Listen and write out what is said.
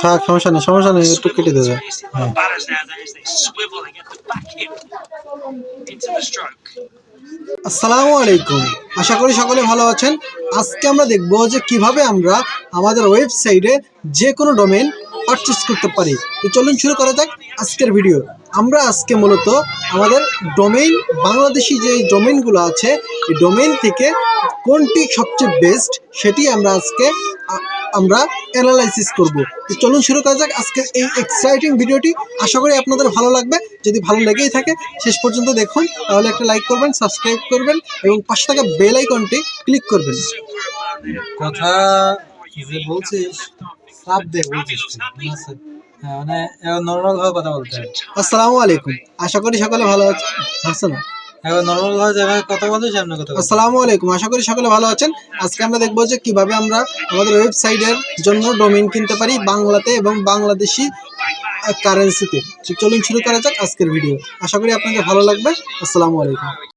থাক, সমস্যা নেই, একটু কেটে দেবে। হ্যাঁ। আসসালামু আলাইকুম, আশা করি সকলে ভালো আছেন। আজকে আমরা দেখব যে কিভাবে আমরা আমাদের ওয়েবসাইটে যে কোনো ডোমেইন পারচেস করতে পারি। তো চলুন শুরু করা যাক আজকের ভিডিও। আমরা আজকে মূলত আমাদের ডোমেইন, বাংলাদেশি যে ডোমেইনগুলো আছে এই ডোমেইন থেকে কোনটি সবচেয়ে বেস্ট সেটি আমরা আজকে অ্যানালাইসিস করব। তো চলুন শুরু করা যাক আজকের এই এক্সাইটিং ভিডিওটি। আশা করি আপনাদের ভালো লাগবে। যদি ভালো লেগেই থাকে শেষ পর্যন্ত দেখুন, তাহলে একটা লাইক করবেন, সাবস্ক্রাইব করবেন এবং পাশে থাকা বেল আইকনটি ক্লিক করবেন। কথা যে বলছিস চাপ দে বলছিস, ঠিক আছে? মানে নর্মাল ভাবে কথা বলতে হবে। আসসালামু আলাইকুম, আশা করি সকলে ভালো আছেন। হাসান, এখন নর্মাল ভাবে যেভাবে কথা বলছিস সামনে কথা বল। আসসালামু আলাইকুম, আশা করি সকলে ভালো আছেন। আজকে আমরা দেখবো যে কিভাবে আমরা আমাদের ওয়েবসাইটের জন্য ডোমেইন কিনতে পারি বাংলাতে এবং বাংলাদেশি কারেন্সিতে। চলুন শুরু করা যাক আজকের ভিডিও। আশা করি আপনাদের ভালো লাগবে। আসসালামু আলাইকুম।